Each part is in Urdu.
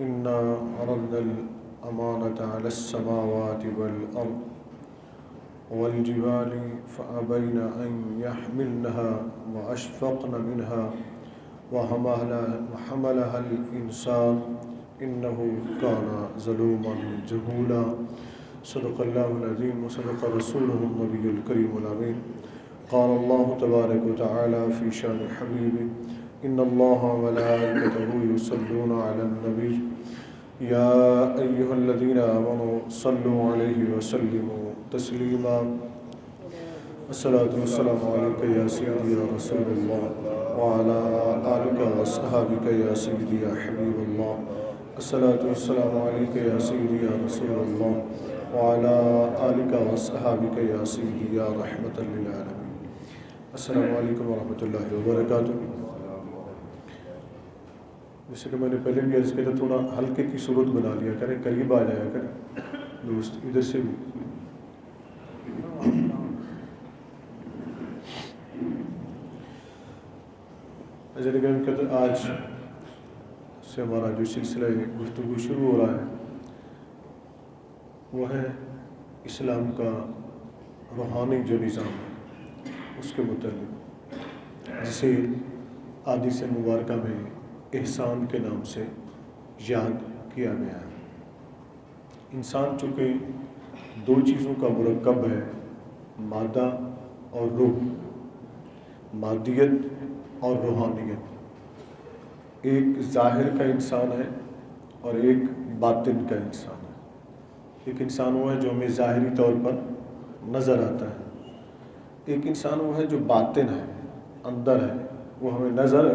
إنا عرضنا الأمانة على السماوات والأرض والجبال فأبين أن يحملنها وأشفقن منها وحملها الإنسان إنه كان ظلوما جهولا صدق الله العظيم وصدق رسوله النبي الكريم الأمين قال الله تبارك وتعالى في شأن حبيبه إن الله وملائكته يصلون على النبي يا أيها الذين آمنوا صلوا عليه وسلموا تسليما الصلاة والسلام عليك يا سيدي يا رسول الله وعلى آلك وأصحابك يا سيدي يا حبيب الله الصلاة والسلام عليك يا سيدي يا رسول الله وعلى آلك وأصحابك يا سيدي يا رحمة للعالمين السلام علیکم ورحمۃ اللہ وبرکاتہ۔ جیسے کہ میں نے پہلے بھی عرض کیا تھا، تھوڑا ہلکے کی صورت بنا لیا کریں، قریب آ جایا کریں دوست ادھر سے بھی۔ جیسے کہ ہم کہتے ہیں آج سے ہمارا جو سلسلہ گفتگو شروع ہو رہا ہے وہ ہے اسلام کا روحانی جو نظام ہے اس کے متعلق، جسے حدیث مبارکہ میں احسان کے نام سے یاد کیا گیا ہے۔ انسان چونکہ دو چیزوں کا مرکب ہے، مادہ اور روح، مادیت اور روحانیت۔ ایک ظاہر کا انسان ہے اور ایک باطن کا انسان ہے۔ ایک انسان وہ ہے جو ہمیں ظاہری طور پر نظر آتا ہے، ایک انسان وہ ہے جو باطن ہے، اندر ہے، وہ ہمیں نظر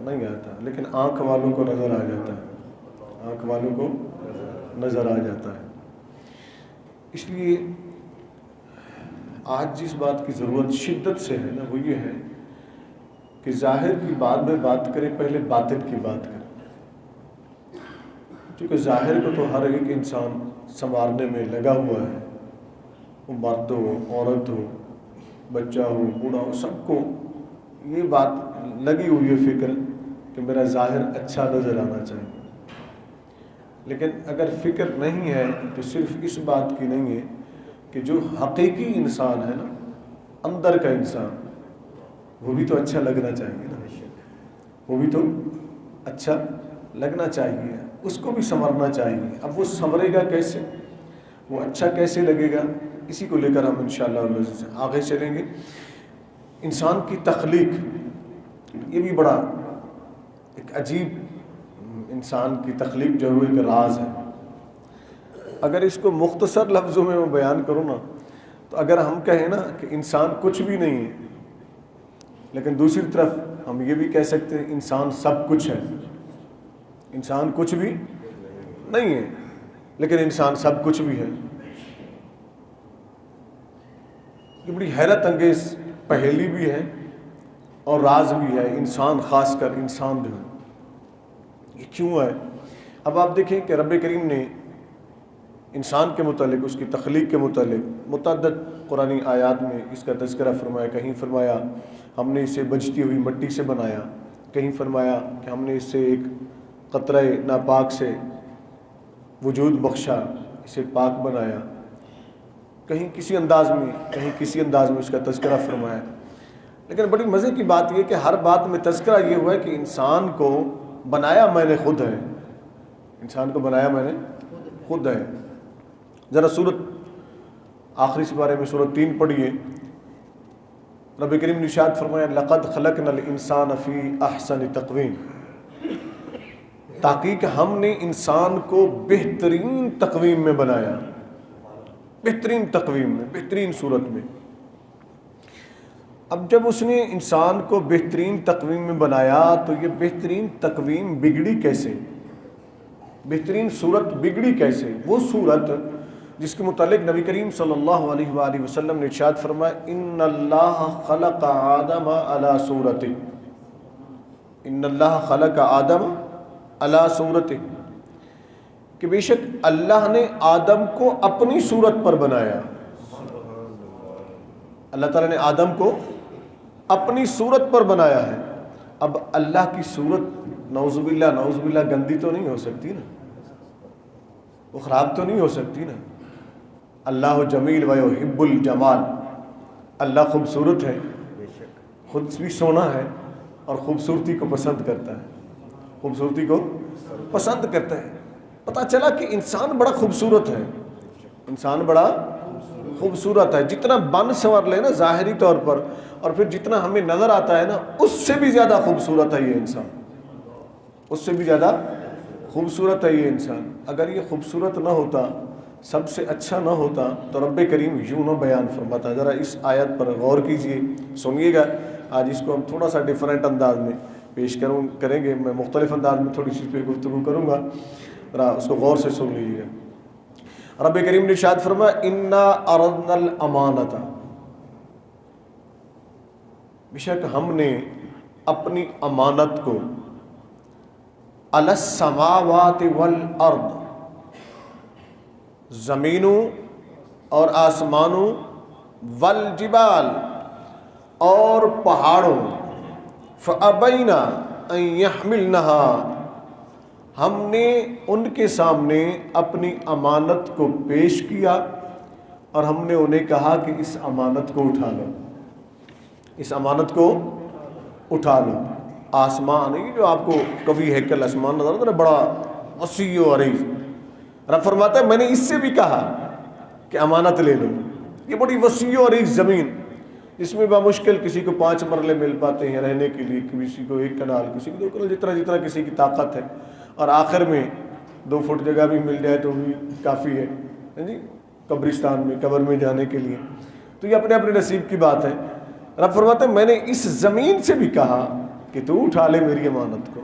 نہیں آتا لیکن آنکھ والوں کو نظر آ جاتا ہے، آنکھ والوں کو نظر آ جاتا ہے۔ اس لیے آج جس بات کی ضرورت شدت سے ہے نا وہ یہ ہے کہ ظاہر کی بعد میں بات کریں، پہلے باطن کی بات کریں، کیونکہ ظاہر کو تو ہر ایک انسان سنوارنے میں لگا ہوا ہے، وہ مرد ہو، عورت ہو، بچہ ہو، بوڑھا ہو، سب کو یہ بات لگی ہوئی ہے فکر کہ میرا ظاہر اچھا نظر آنا چاہیے۔ لیکن اگر فکر نہیں ہے تو صرف اس بات کی نہیں ہے کہ جو حقیقی انسان ہے نا، اندر کا انسان، وہ بھی تو اچھا لگنا چاہیے نا، وہ بھی تو اچھا لگنا چاہیے، اس کو بھی سنورنا چاہیے۔ اب وہ سنورے گا کیسے، وہ اچھا کیسے لگے گا، اسی کو لے کر ہم انشاءاللہ آگے چلیں گے۔ انسان کی تخلیق، یہ بھی بڑا ایک عجیب، انسان کی تخلیق جو ہے ایک راز ہے۔ اگر اس کو مختصر لفظوں میں بیان کروں نا تو اگر ہم کہیں نا کہ انسان کچھ بھی نہیں ہے، لیکن دوسری طرف ہم یہ بھی کہہ سکتے ہیں انسان سب کچھ ہے۔ انسان کچھ بھی نہیں ہے لیکن انسان سب کچھ بھی ہے۔ یہ بڑی حیرت انگیز پہیلی بھی ہے اور راز بھی ہے، انسان خاص کر انسان جو ہے یہ کیوں ہے۔ اب آپ دیکھیں کہ رب کریم نے انسان کے متعلق، اس کی تخلیق کے متعلق متعدد قرآنی آیات میں اس کا تذکرہ فرمایا۔ کہیں فرمایا ہم نے اسے بجتی ہوئی مٹی سے بنایا، کہیں فرمایا کہ ہم نے اسے ایک قطرہ ناپاک سے وجود بخشا، اسے پاک بنایا، کہیں کسی انداز میں، کہیں کسی انداز میں اس کا تذکرہ فرمایا۔ لیکن بڑی مزے کی بات یہ کہ ہر بات میں تذکرہ یہ ہوا ہے کہ انسان کو بنایا میں نے خود ہے، انسان کو بنایا میں نے خود ہے۔ ذرا سورت آخری سپارے میں سورت 3 پڑھیے، رب کریم نے ارشاد فرمایا لقد خلقنا الانسان فی احسن تقویم، تحقیق ہم نے انسان کو بہترین تقویم میں بنایا، بہترین تقویم میں، بہترین صورت میں۔ اب جب اس نے انسان کو بہترین تقویم میں بنایا تو یہ بہترین تقویم بگڑی کیسے، بہترین صورت بگڑی کیسے؟ وہ صورت جس کے متعلق نبی کریم صلی اللہ علیہ وآلہ وسلم نے ارشاد فرمایا ان اللہ خلق آدم علی صورتہ، ان اللہ خلق آدم علی صورتہ، کہ بے شک اللہ نے آدم کو اپنی صورت پر بنایا۔ اللہ تعالیٰ نے آدم کو اپنی صورت پر بنایا ہے۔ اب اللہ کی صورت نعوذ باللہ گندی تو نہیں ہو سکتی نا، وہ خراب تو نہیں ہو سکتی نا. اللہ جمیل و یحب الجمال، اللہ خوبصورت ہے، خود بھی سونا ہے اور خوبصورتی کو پسند کرتا ہے، خوبصورتی کو پسند کرتا ہے. پتہ چلا کہ انسان بڑا خوبصورت ہے، انسان بڑا خوبصورت ہے. جتنا بن سنور لے نا ظاہری طور پر، اور پھر جتنا ہمیں نظر آتا ہے نا، اس سے بھی زیادہ خوبصورت ہے یہ انسان، اس سے بھی زیادہ خوبصورت ہے یہ انسان. اگر یہ خوبصورت نہ ہوتا، سب سے اچھا نہ ہوتا، تو رب کریم یوں نہ بیان فرماتا. ذرا اس آیت پر غور کیجئے، سنیے گا. آج اس کو ہم تھوڑا سا ڈیفرنٹ انداز میں پیش کریں گے. میں مختلف انداز میں تھوڑی سی پہ گفتگو کروں گا، ذرا اس کو غور سے سن لیجیے گا. رب کریم نے ارشاد فرمایا انا عرضنا الامانۃ، بے شک ہم نے اپنی امانت کو علی السماوات والارض، زمینوں اور آسمانوں، والجبال اور پہاڑوں، فابین ان یحملنها، ہم نے ان کے سامنے اپنی امانت کو پیش کیا اور ہم نے انہیں کہا کہ اس امانت کو اٹھا لو، اس امانت کو اٹھا لو. آسمان، یہ جو آپ کو کبھی ہیکل آسمان نظر آتا ہے بڑا وسیع و عریض، رب فرماتا ہے میں نے اس سے بھی کہا کہ امانت لے لو. یہ بڑی وسیع و عریض زمین، اس میں بمشکل کسی کو 5 مرلے مل پاتے ہیں رہنے کے لیے، کسی کو 1 کنال، کسی کو 2 کنال، جتنا کسی کی طاقت ہے. اور آخر میں 2 فٹ جگہ بھی مل جائے تو بھی کافی ہے جی قبرستان میں، قبر میں جانے کے لیے. تو یہ اپنے اپنے نصیب کی بات ہے. رب فرماتے ہیں میں نے اس زمین سے بھی کہا کہ تو اٹھا لے میری امانت کو.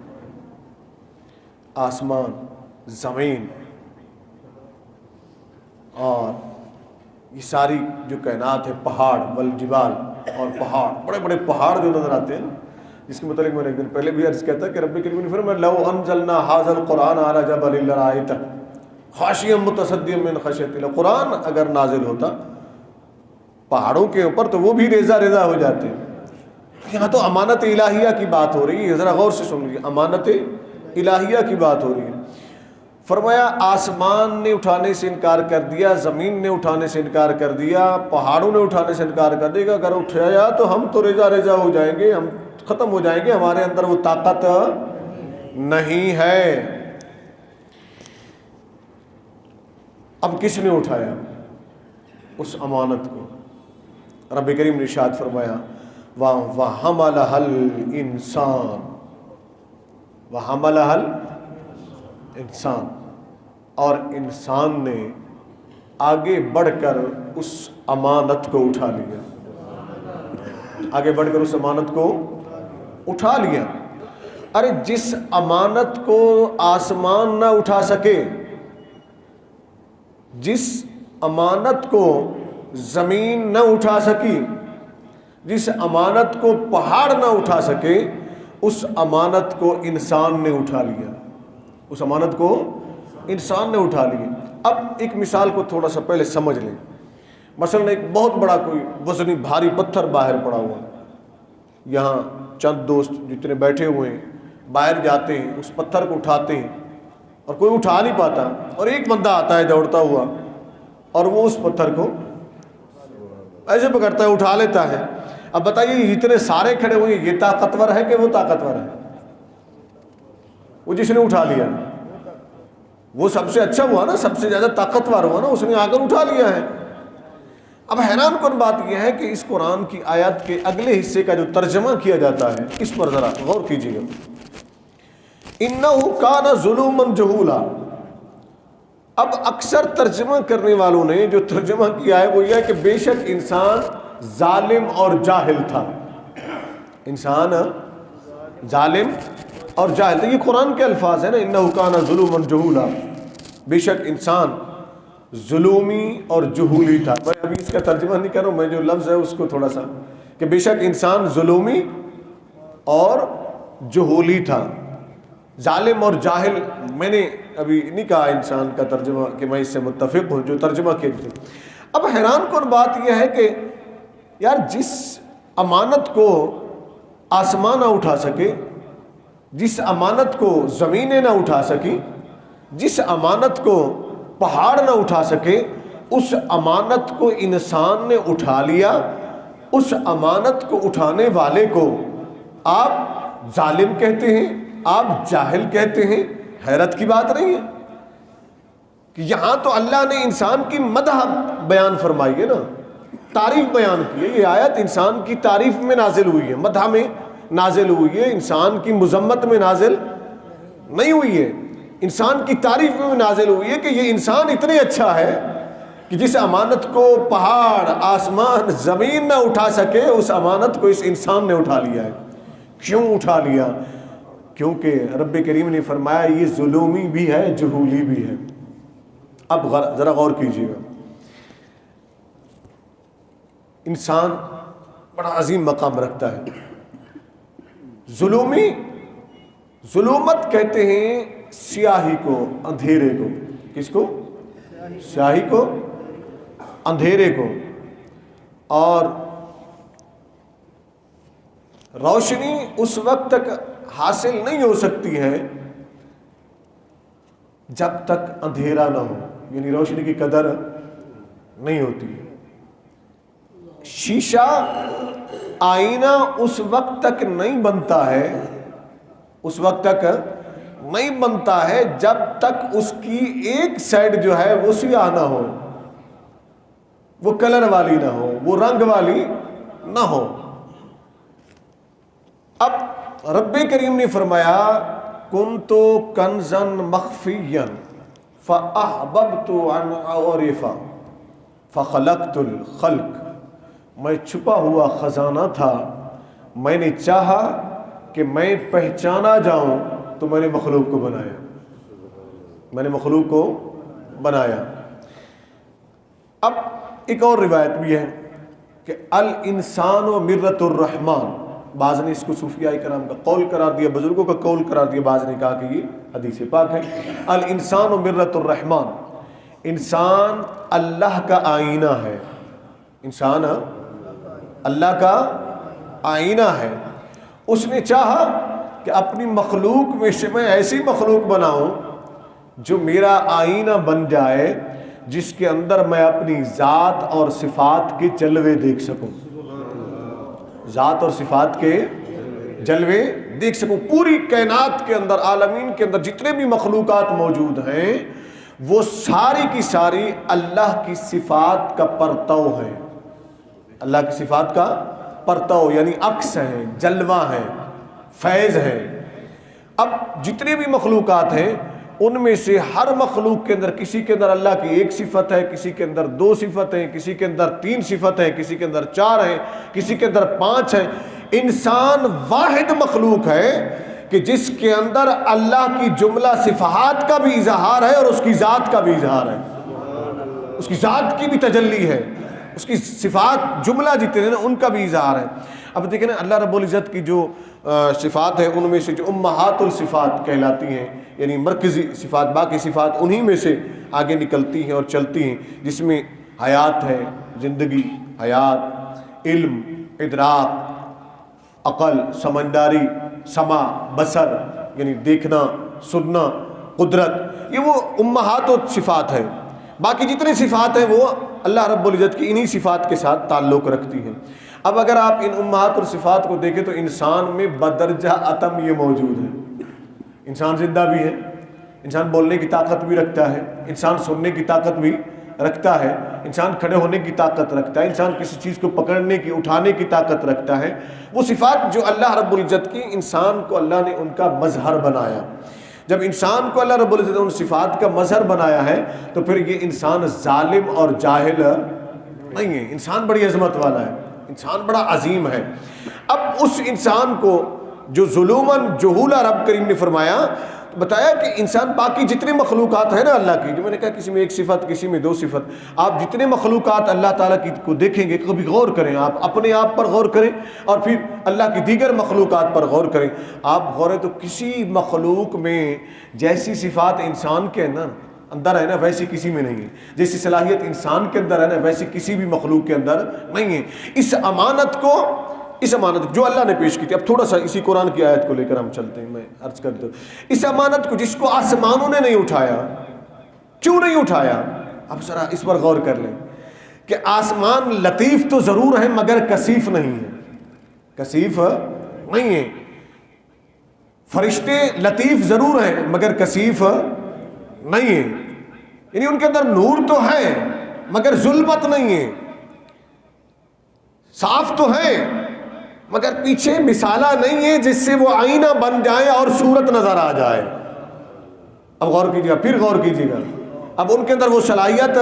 آسمان، زمین اور یہ ساری جو کائنات ہے، پہاڑ، والجبال، اور پہاڑ، بڑے بڑے پہاڑ جو نظر آتے ہیں نا، جس کے متعلق میں نے ایک دن پہلے بھی عرض کیا تھا کہ رب کریم نے فرمایا لو انزلنا هذا القرآن على جبل لرأيته خاشعا متصدعا من خشیۃ اللہ. قرآن اگر نازل ہوتا پہاڑوں کے اوپر تو وہ بھی ریزہ ریزہ ہو جاتے. یہاں تو امانت الہیہ کی بات ہو رہی ہے، ذرا غور سے سن لیجیے، امانت الہیہ کی بات ہو رہی ہے. فرمایا آسمان نے اٹھانے سے انکار کر دیا، زمین نے اٹھانے سے انکار کر دیا، پہاڑوں نے اٹھانے سے انکار کر دیا. اگر اٹھایا تو ہم تو ریزہ ریزہ ہو جائیں گے، ہم ختم ہو جائیں گے، ہمارے اندر وہ طاقت نہیں ہے. اب کس نے اٹھایا اس امانت کو؟ رب کریم نے ارشاد فرمایا وَحَمَلَهَا الْإِنسَانُ، وَحَمَلَهَا الْإِنسَانُ، اور انسان نے آگے بڑھ کر اس امانت کو اٹھا لیا، آگے بڑھ کر اس امانت کو اٹھا لیا. ارے جس امانت کو آسمان نہ اٹھا سکے، جس امانت کو زمین نہ اٹھا سکی، جس امانت کو پہاڑ نہ اٹھا سکے، اس امانت کو انسان نے اٹھا لیا، اس امانت کو انسان نے اٹھا لیا. اب ایک مثال کو تھوڑا سا پہلے سمجھ لیں. مثلا ایک بہت بڑا کوئی وزنی بھاری پتھر باہر پڑا ہوا ہے، یہاں چند دوست جتنے بیٹھے ہوئے ہیں باہر جاتے ہیں، اس پتھر کو اٹھاتے ہیں اور کوئی اٹھا نہیں پاتا، اور ایک بندہ آتا ہے دوڑتا ہوا اور وہ اس پتھر کو ایسے پکڑتا ہے، اٹھا لیتا ہے. اب بتائیے اتنے سارے کھڑے ہوئے، یہ طاقتور ہے کہ وہ طاقتور ہے؟ وہ جس نے اٹھا لیا وہ سب سے اچھا ہوا نا، سب سے زیادہ طاقتور ہوا نا، اس نے آ کر اٹھا لیا ہے. اب حیران کن بات یہ ہے کہ اس قرآن کی آیات کے اگلے حصے کا جو ترجمہ کیا جاتا ہے، اس پر ذرا غور کیجیے گا. اِنَّهُ كَانَ ظُلُومًا جَهُولًا. اب اکثر ترجمہ کرنے والوں نے جو ترجمہ کیا ہے وہ یہ ہے کہ بے شک انسان ظالم اور جاہل تھا. انسان ظالم اور جاہل تھا. یہ قرآن کے الفاظ ہیں نا، اِنَّهُ كَانَ ظُلُومًا جَهُولًا، بے شک انسان ظلومی اور جہولی تھا. میں ابھی اس کا ترجمہ نہیں کر رہا ہوں، میں جو لفظ ہے اس کو تھوڑا سا، کہ بے شک انسان ظلومی اور جہولی تھا. ظالم اور جاہل میں نے ابھی نہیں کہا انسان کا ترجمہ کہ میں اس سے متفق ہوں، جو ترجمہ کیا تھے. اب حیران کن بات یہ ہے کہ یار جس امانت کو آسمان نہ اٹھا سکے، جس امانت کو زمینیں نہ اٹھا سکی، جس امانت کو پہاڑ نہ اٹھا سکے، اس امانت کو انسان نے اٹھا لیا۔ اس امانت کو اٹھانے والے کو آپ ظالم کہتے ہیں، آپ جاہل کہتے ہیں۔ حیرت کی بات نہیں ہے کہ یہاں تو اللہ نے انسان کی مدح بیان فرمائی ہے نا، تعریف بیان کی ہے۔ یہ آیت انسان کی تعریف میں نازل ہوئی ہے، مدح میں نازل ہوئی ہے، انسان کی مذمت میں نازل نہیں ہوئی ہے، انسان کی تعریف میں نازل ہوئی ہے کہ یہ انسان اتنے اچھا ہے کہ جس امانت کو پہاڑ، آسمان، زمین نہ اٹھا سکے، اس امانت کو اس انسان نے اٹھا لیا ہے۔ کیوں اٹھا لیا؟ کیونکہ رب کریم نے فرمایا یہ ظلمی بھی ہے، جہولی بھی ہے۔ اب ذرا غور کیجیے گا، انسان بڑا عظیم مقام رکھتا ہے۔ ظلمت کہتے ہیں سیاہی کو، اندھیرے کو۔ کس کو؟ سیاہی کو، اندھیرے کو۔ اور روشنی اس وقت تک حاصل نہیں ہو سکتی ہے جب تک اندھیرا نہ ہو، یعنی روشنی کی قدر نہیں ہوتی۔ شیشہ، آئینہ اس وقت تک نہیں بنتا ہے، اس وقت تک نہیں بنتا ہے جب تک اس کی ایک سائڈ جو ہے وہ سیاہ نہ ہو، وہ کلر والی نہ ہو، وہ رنگ والی نہ ہو۔ اب رب کریم نے فرمایا کنت کنزا مخفیا فاحببت ان اعرف فخلقت الخلق، میں چھپا ہوا خزانہ تھا، میں نے چاہا کہ میں پہچانا جاؤں تو میں نے مخلوق کو بنایا، میں نے مخلوق کو بنایا۔ اب ایک اور روایت بھی ہے کہ الانسان مرۃ الرحمن، بعض نے اس کو صوفیاء کرام کا قول قرار دیا، بزرگوں کا قول قرار دیا، بعض نے کہا کہ یہ حدیث پاک ہے۔ الانسان مرۃ الرحمن، انسان اللہ کا آئینہ ہے، انسان اللہ کا آئینہ ہے۔ اس نے چاہا کہ اپنی مخلوق میں سے میں ایسی مخلوق بناؤں جو میرا آئینہ بن جائے، جس کے اندر میں اپنی ذات اور صفات کے جلوے دیکھ سکوں، ذات اور صفات کے جلوے دیکھ سکوں۔ پوری کائنات کے اندر، عالمین کے اندر جتنے بھی مخلوقات موجود ہیں وہ ساری کی ساری اللہ کی صفات کا پرتو ہے، اللہ کی صفات کا پرتو، یعنی عکس ہے، جلوہ ہے، فیض ہے۔ اب جتنے بھی مخلوقات ہیں ان میں سے ہر مخلوق کے اندر کسی کے اندر اللہ کی ایک صفت ہے، کسی کے اندر 2 صفت ہیں، کسی کے اندر 3 صفت ہیں، کسی کے اندر 4 ہیں، کسی کے اندر 5 ہیں۔ انسان واحد مخلوق ہے کہ جس کے اندر اللہ کی جملہ صفات کا بھی اظہار ہے اور اس کی ذات کا بھی اظہار ہے، اس کی ذات کی بھی تجلی ہے، اس کی صفات جملہ جتنے ہیں ان کا بھی اظہار ہے۔ اب دیکھیں نا اللہ رب العزت کی جو صفات ہیں ان میں سے جو امہات الصفات کہلاتی ہیں، یعنی مرکزی صفات، باقی صفات انہی میں سے آگے نکلتی ہیں اور چلتی ہیں، جس میں حیات ہے، زندگی، حیات، علم، ادراک، عقل، سمجھداری، سمع، بصر یعنی دیکھنا، سننا، قدرت، یہ وہ امہات الصفات ہیں۔ باقی جتنے صفات ہیں وہ اللہ رب العزت کی انہی صفات کے ساتھ تعلق رکھتی ہیں۔ اب اگر آپ ان امہات الصفات کو دیکھیں تو انسان میں بدرجہ اتم یہ موجود ہے۔ انسان زندہ بھی ہے، انسان بولنے کی طاقت بھی رکھتا ہے، انسان سننے کی طاقت بھی رکھتا ہے، انسان کھڑے ہونے کی طاقت رکھتا ہے، انسان کسی چیز کو پکڑنے کی، اٹھانے کی طاقت رکھتا ہے۔ وہ صفات جو اللہ رب العزت کی، انسان کو اللہ نے ان کا مظہر بنایا۔ جب انسان کو اللہ رب العزت نے ان صفات کا مظہر بنایا ہے تو پھر یہ انسان ظالم اور جاہل نہیں ہے، انسان بڑی عظمت والا ہے، انسان بڑا عظیم ہے۔ اب اس انسان کو جو ظلماً جہولا رب کریم نے فرمایا، بتایا کہ انسان باقی جتنے مخلوقات ہیں نا اللہ کی، جو میں نے کہا کسی میں 1 صفت، کسی میں 2 صفت، آپ جتنے مخلوقات اللہ تعالیٰ کی کو دیکھیں گے کبھی غور کریں، آپ اپنے آپ پر غور کریں اور پھر اللہ کی دیگر مخلوقات پر غور کریں۔ آپ غور تو کسی مخلوق میں جیسی صفات انسان کے اندر ہے نا ویسی کسی میں نہیں ہے، جیسی صلاحیت انسان کے اندر ہے نا ویسی کسی بھی مخلوق کے اندر نہیں ہے۔ اس امانت کو اس امانت جو اللہ نے پیش کی تھی. اب تھوڑا سا اسی قرآن کی آیت کو لے کر ہم چلتے ہیں. میں عرض کرتا ہوں اس امانت کو جس کو آسمانوں نے نہیں اٹھایا, کیوں نہیں اٹھایا؟ اب ذرا اس پر غور کر لیں کہ آسمان لطیف تو ضرور ہے مگر کثیف نہیں ہے, کثیف نہیں ہے. فرشتے لطیف ضرور ہیں مگر کثیف نہیں ہیں, یعنی ان کے اندر نور تو ہے مگر ظلمت نہیں ہے. صاف تو ہے مگر پیچھے مثالہ نہیں ہے جس سے وہ آئینہ بن جائے اور صورت نظر آ جائے. اب غور کیجیے گا, پھر غور کیجیے گا. اب ان کے اندر وہ صلاحیت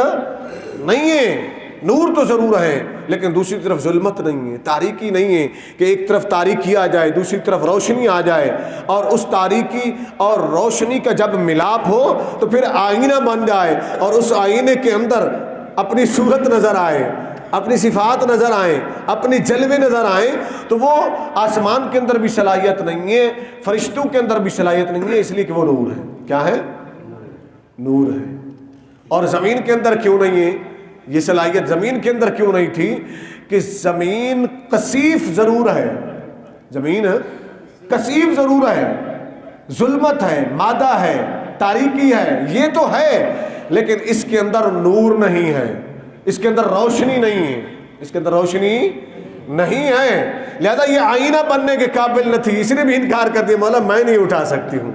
نہیں ہے. نور تو ضرور ہے لیکن دوسری طرف ظلمت نہیں ہے, تاریکی نہیں ہے کہ ایک طرف تاریکی آ جائے دوسری طرف روشنی آ جائے, اور اس تاریکی اور روشنی کا جب ملاپ ہو تو پھر آئینہ بن جائے اور اس آئینے کے اندر اپنی صورت نظر آئے, اپنی صفات نظر آئیں, اپنی جلوے نظر آئیں. تو وہ آسمان کے اندر بھی صلاحیت نہیں ہے, فرشتوں کے اندر بھی صلاحیت نہیں ہے, اس لیے کہ وہ نور ہے. کیا ہے؟ نور ہے. اور زمین کے اندر کیوں نہیں ہے یہ صلاحیت؟ زمین کے اندر کیوں نہیں تھی کہ زمین کثیف ضرور ہے, زمین کثیف ضرور ہے, ظلمت ہے, مادہ ہے, تاریکی ہے, یہ تو ہے لیکن اس کے اندر نور نہیں ہے, اس کے اندر روشنی نہیں ہے, اس کے اندر روشنی نہیں ہے. لہذا یہ آئینہ بننے کے قابل نہ تھی, اس نے بھی انکار کر دیا, مولا میں نہیں اٹھا سکتی ہوں,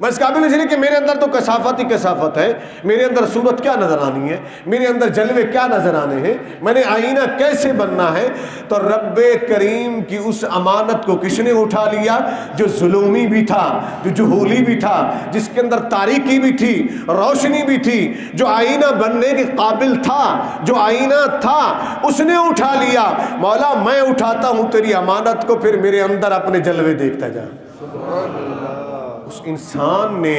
میں اس قابل نہیں کہ میرے اندر تو کثافت ہی کثافت ہے, میرے اندر صورت کیا نظر آنی ہے, میرے اندر جلوے کیا نظر آنے ہیں, میں نے آئینہ کیسے بننا ہے. تو رب کریم کی اس امانت کو کس نے اٹھا لیا؟ جو ظلومی بھی تھا, جو جہولی بھی تھا, جس کے اندر تاریکی بھی تھی, روشنی بھی تھی, جو آئینہ بننے کے قابل تھا, جو آئینہ تھا, اس نے اٹھا لیا. مولا میں اٹھاتا ہوں تیری امانت کو, پھر میرے اندر اپنے جلوے دیکھتا جا. اس انسان نے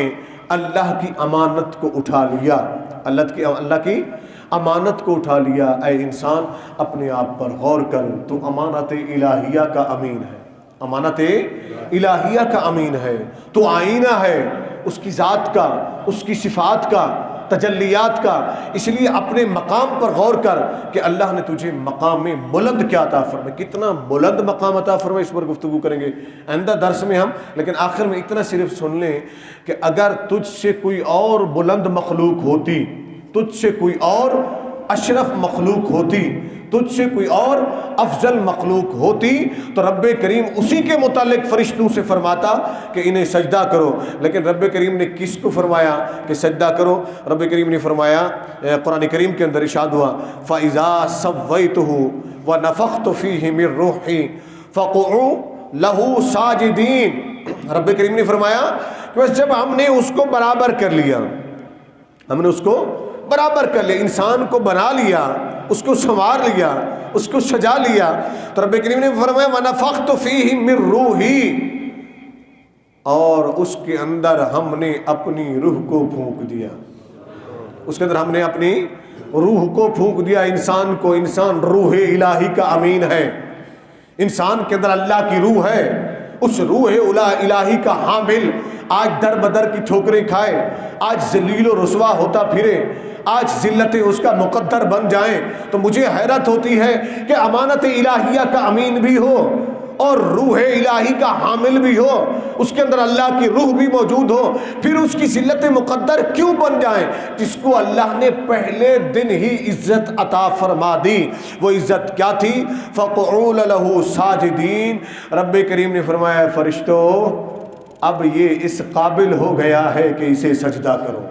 اللہ کی امانت کو اٹھا لیا, اللہ کی امانت کو اٹھا لیا. اے انسان اپنے آپ پر غور کر, تو امانت الہیہ کا امین ہے, امانت الہیہ کا امین ہے, تو آئینہ ہے اس کی ذات کا, اس کی صفات کا, تجلیات کا. اس لیے اپنے مقام پر غور کر کہ اللہ نے تجھے مقام بلند کیا عطا فرمایا, کتنا بلند مقام عطا فرمایا. اس پر گفتگو کریں گے آئندہ درس میں ہم, لیکن آخر میں اتنا صرف سن لیں کہ اگر تجھ سے کوئی اور بلند مخلوق ہوتی, تجھ سے کوئی اور اشرف مخلوق ہوتی, تجھ سے کوئی اور افضل مخلوق ہوتی, تو رب کریم اسی کے متعلق فرشتوں سے فرماتا کہ انہیں سجدہ کرو. لیکن رب کریم نے کس کو فرمایا کہ سجدہ کرو؟ رب کریم نے فرمایا, قرآن کریم کے اندر ارشاد ہوا, فَإِذَا سَوَّيْتُهُ وَنَفَخْتُ فِيهِ مِن رُوحِي فَقُعُوا لَهُ سَاجِدِينَ. رب کریم نے فرمایا کہ بس جب ہم نے اس کو برابر کر لیا, ہم نے اس کو برابر کر لیا, انسان کو بنا لیا, اس کو سنوار لیا, اس کو سجا لیا, تو رب کریم نے فرمایا وَنَفَخْتُ فِيهِ مِن رُوحِي, اور اس کے اندر ہم نے اپنی روح کو پھونک دیا, اس کے اندر ہم نے اپنی روح کو پھونک دیا. انسان کو, انسان روح الہی کا امین ہے, انسان کے اندر اللہ کی روح ہے, اس روح الہی کا حامل آج در بدر کی ٹھوکریں کھائے, آج ذلیل و رسوا ہوتا پھرے, آج ذلتیں اس کا مقدر بن جائیں, تو مجھے حیرت ہوتی ہے کہ امانت الہیہ کا امین بھی ہو اور روح الہی کا حامل بھی ہو, اس کے اندر اللہ کی روح بھی موجود ہو, پھر اس کی ذلت مقدر کیوں بن جائیں؟ جس کو اللہ نے پہلے دن ہی عزت عطا فرما دی. وہ عزت کیا تھی؟ فَقُعُوا لَهُ سَاجِدِينَ. رب کریم نے فرمایا فرشتو اب یہ اس قابل ہو گیا ہے کہ اسے سجدہ کرو,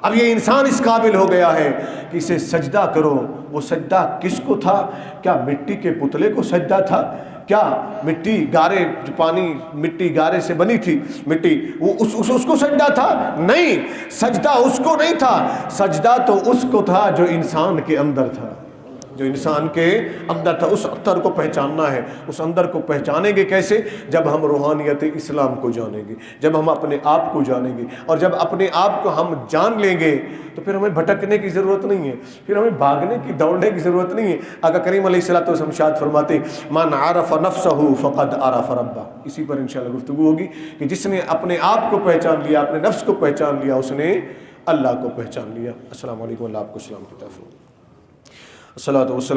اب یہ انسان اس قابل ہو گیا ہے کہ اسے سجدہ کرو. وہ سجدہ کس کو تھا؟ کیا مٹی کے پتلے کو سجدہ تھا؟ کیا مٹی گارے, پانی مٹی گارے سے بنی تھی مٹی, وہ اس کو سجدہ تھا؟ نہیں, سجدہ اس کو نہیں تھا, سجدہ تو اس کو تھا جو انسان کے اندر تھا, جو انسان کے اندر تھا. اس اندر کو پہچاننا ہے. اس اندر کو پہچانیں گے کیسے؟ جب ہم روحانیت اسلام کو جانیں گے, جب ہم اپنے آپ کو جانیں گے, اور جب اپنے آپ کو ہم جان لیں گے تو پھر ہمیں بھٹکنے کی ضرورت نہیں ہے, پھر ہمیں بھاگنے کی, دوڑنے کی ضرورت نہیں ہے. آقا کریم علیہ الصلوۃ والسلام ارشاد فرماتے ہیں من عرف نفسہ فقد عرف ربہ. اسی پر انشاءاللہ گفتگو ہوگی کہ جس نے اپنے آپ کو پہچان لیا, اپنے نفس کو پہچان لیا, اس نے اللہ کو پہچان لیا. السلام علیکم, اللہ آپ کو سلام کی طرف. الصلاۃ والسلام